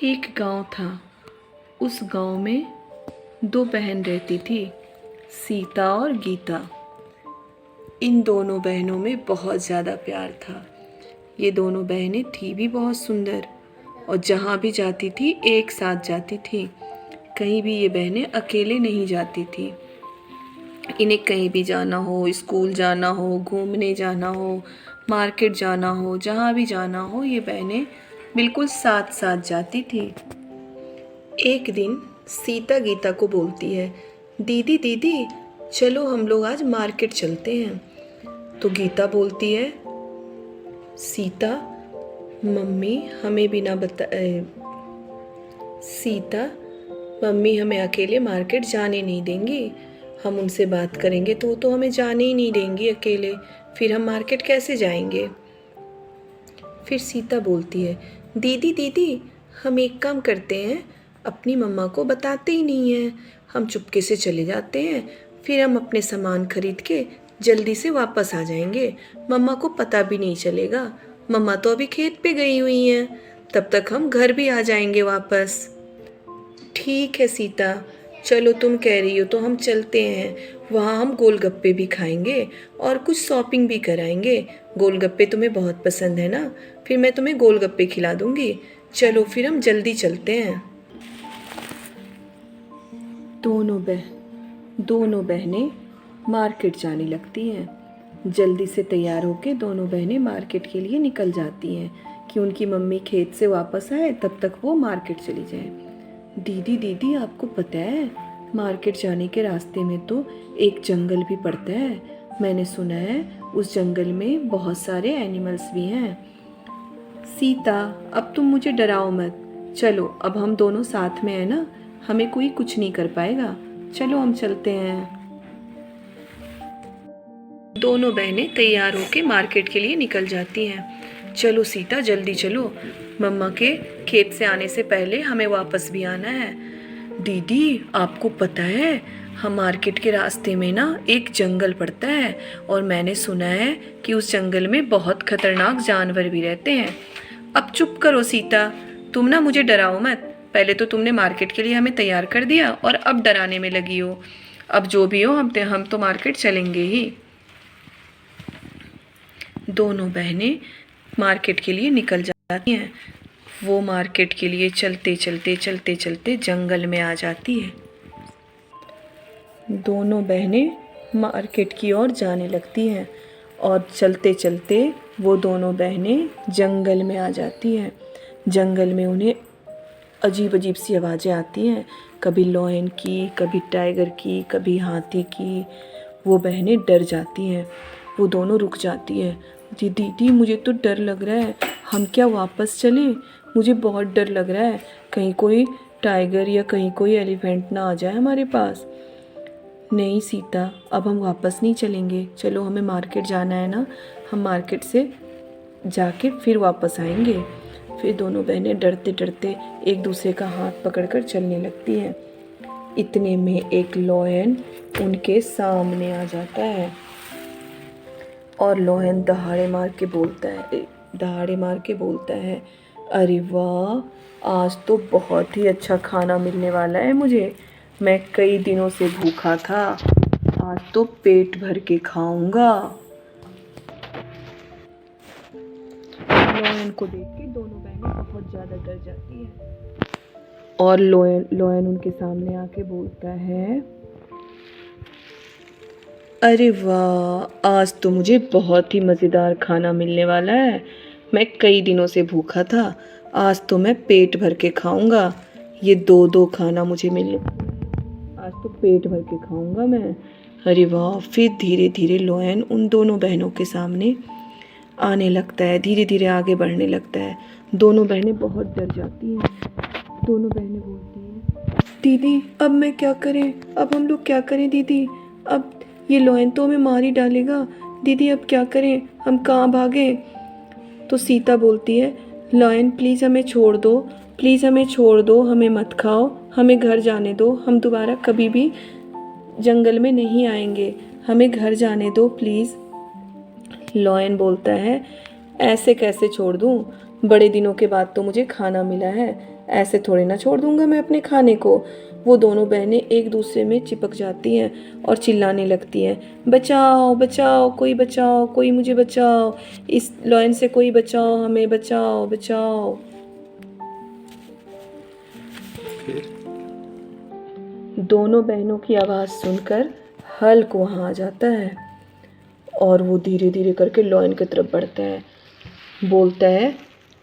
एक गांव था। उस गांव में दो बहन रहती थी, सीता और गीता। इन दोनों बहनों में बहुत ज़्यादा प्यार था। ये दोनों बहनें थी भी बहुत सुंदर और जहाँ भी जाती थी एक साथ जाती थी। कहीं भी ये बहनें अकेले नहीं जाती थी। इन्हें कहीं भी जाना हो, स्कूल जाना हो, घूमने जाना हो, मार्केट जाना हो, जहाँ भी जाना हो, ये बहनें बिल्कुल साथ साथ जाती थी। एक दिन सीता गीता को बोलती है, दीदी दीदी चलो हम लोग आज मार्केट चलते हैं। तो गीता बोलती है, सीता मम्मी हमें बिना बताए सीता मम्मी हमें अकेले मार्केट जाने नहीं देंगी। हम उनसे बात करेंगे तो वो तो हमें जाने ही नहीं देंगी अकेले, फिर हम मार्केट कैसे जाएंगे। फिर सीता बोलती है, दीदी दीदी हम एक काम करते हैं, अपनी मम्मा को बताते ही नहीं हैं, हम चुपके से चले जाते हैं, फिर हम अपने सामान खरीद के जल्दी से वापस आ जाएंगे, मम्मा को पता भी नहीं चलेगा। मम्मा तो अभी खेत पे गई हुई हैं, तब तक हम घर भी आ जाएंगे वापस। ठीक है सीता, चलो तुम कह रही हो तो हम चलते हैं। वहाँ हम गोलगप्पे भी खाएंगे और कुछ शॉपिंग भी कराएंगे। गोलगप्पे तुम्हें बहुत पसंद है ना, फिर मैं तुम्हें गोलगप्पे खिला दूंगी। चलो फिर हम जल्दी चलते हैं। दोनों बहनें मार्केट जाने लगती हैं। जल्दी से तैयार होकर दोनों बहनें मार्केट के लिए निकल जाती हैं कि उनकी मम्मी खेत से वापस आए तब तक वो मार्केट चली जाए। दीदी दीदी आपको पता है, मार्केट जाने के रास्ते में तो एक जंगल भी पड़ता है। मैंने सुना है उस जंगल में बहुत सारे एनिमल्स भी हैं। सीता अब तुम मुझे डराओ मत, चलो अब हम दोनों साथ में है ना, हमें कोई कुछ नहीं कर पाएगा। चलो हम चलते हैं। दोनों बहनें तैयार होकर मार्केट के लिए निकल जाती हैं। चलो सीता जल्दी चलो, मम्मा के खेत से आने से पहले हमें वापस भी आना है। दीदी आपको पता है, हम मार्केट के रास्ते में ना एक जंगल पड़ता है और मैंने सुना है कि उस जंगल में बहुत खतरनाक जानवर भी रहते हैं। अब चुप करो सीता, तुम ना मुझे डराओ मत। पहले तो तुमने मार्केट के लिए हमें तैयार कर दिया और अब डराने में लगी हो। अब जो भी हो हम तो मार्केट चलेंगे ही। दोनों बहनें मार्केट के लिए निकल जाती हैं। वो मार्केट के लिए चलते चलते जंगल में आ जाती है। दोनों बहनें मार्केट की ओर जाने लगती हैं और चलते चलते वो दोनों बहनें जंगल में आ जाती हैं। जंगल में उन्हें अजीब अजीब सी आवाज़ें आती हैं, कभी लॉयन की, कभी टाइगर की, कभी हाथी की। वो बहनें डर जाती हैं, वो दोनों रुक जाती हैं। दीदी मुझे तो डर लग रहा है, हम क्या वापस चलें? मुझे बहुत डर लग रहा है, कहीं कोई टाइगर या कहीं कोई एलिफेंट ना आ जाए हमारे पास। नहीं सीता, अब हम वापस नहीं चलेंगे, चलो हमें मार्केट जाना है ना, हम मार्केट से जाके फिर वापस आएंगे। फिर दोनों बहनें डरते डरते एक दूसरे का हाथ पकड़कर चलने लगती हैं। इतने में एक लॉयन उनके सामने आ जाता है और लॉयन दहाड़े मार के बोलता है, अरे वाह, आज तो बहुत ही अच्छा खाना मिलने वाला है मुझे। मैं कई दिनों से भूखा था, आज तो पेट भर के खाऊंगा। लॉयन को देख के दोनों बहनें बहुत ज़्यादा डर जाती हैं और लॉयन उनके सामने आके बोलता है, अरे वाह, आज तो मुझे बहुत ही मज़ेदार खाना मिलने वाला है। मैं कई दिनों से भूखा था, आज तो मैं पेट भर के खाऊंगा। ये दो खाना मुझे मिले, आज तो पेट भर के खाऊंगा मैं। अरे वाह। फिर धीरे धीरे लॉयन उन दोनों बहनों के सामने आने लगता है, धीरे धीरे आगे बढ़ने लगता है। दोनों बहनें बहुत डर जाती हैं। दोनों बहनें बोलती हैं, दीदी अब मैं क्या करें, अब हम लोग क्या करें दीदी, अब ये लॉयन तो हमें मार ही डालेगा। दीदी अब क्या करें, हम कहाँ भागें? तो सीता बोलती है, लॉयन प्लीज़ हमें छोड़ दो, प्लीज़ हमें छोड़ दो, हमें मत खाओ, हमें घर जाने दो, हम दोबारा कभी भी जंगल में नहीं आएंगे, हमें घर जाने दो प्लीज़। लॉयन बोलता है, ऐसे कैसे छोड़ दूँ, बड़े दिनों के बाद तो मुझे खाना मिला है, ऐसे थोड़ी ना छोड़ दूंगा मैं अपने खाने को। वो दोनों बहनें एक दूसरे में चिपक जाती हैं और चिल्लाने लगती हैं, बचाओ बचाओ, कोई बचाओ, कोई मुझे बचाओ, इस लायन से कोई बचाओ, हमें बचाओ बचाओ। दोनों बहनों की आवाज़ सुनकर हल्क वहाँ आ जाता है और वो धीरे धीरे करके लायन की तरफ बढ़ता है। बोलता है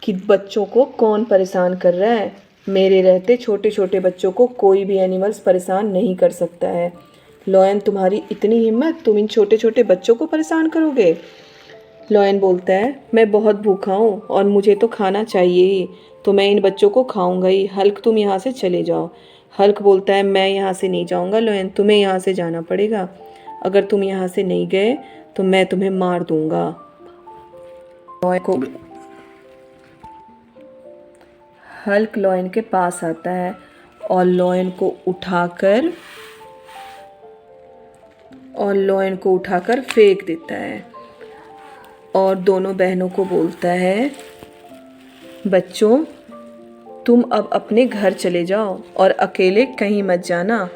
कि बच्चों को कौन परेशान कर रहा है, मेरे रहते छोटे छोटे बच्चों को कोई भी एनिमल्स परेशान नहीं कर सकता है। लायन, तुम्हारी इतनी हिम्मत, तुम इन छोटे छोटे बच्चों को परेशान करोगे? लायन बोलता है, मैं बहुत भूखा हूँ और मुझे तो खाना चाहिए ही, तो मैं इन बच्चों को खाऊंगा ही। हल्क, तुम यहाँ से चले जाओ। हल्क बोलता है, मैं यहाँ से नहीं जाऊँगा लायन, तुम्हें यहाँ से जाना पड़ेगा। अगर तुम यहाँ से नहीं गए तो मैं तुम्हें मार दूंगा। हल्क लायन के पास आता है और लायन को उठाकर फेंक देता है और दोनों बहनों को बोलता है, बच्चों, तुम अब अपने घर चले जाओ और अकेले कहीं मत जाना,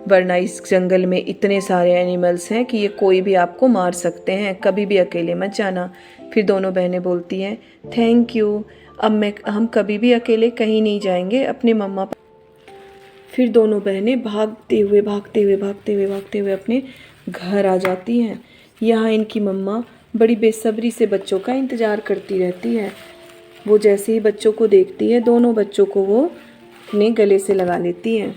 वरना इस जंगल में इतने सारे एनिमल्स हैं कि ये कोई भी आपको मार सकते हैं, कभी भी अकेले मत जाना। फिर दोनों बहनें बोलती हैं, थैंक यू, अब हम कभी भी अकेले कहीं नहीं जाएंगे अपने मम्मा। फिर दोनों बहनें भागते हुए अपने घर आ जाती हैं। यहाँ इनकी मम्मा बड़ी बेसब्री से बच्चों का इंतज़ार करती रहती है। वो जैसे ही बच्चों को देखती है, दोनों बच्चों को वो अपने गले से लगा लेती हैं।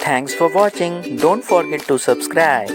Thanks for watching. Don't forget to subscribe.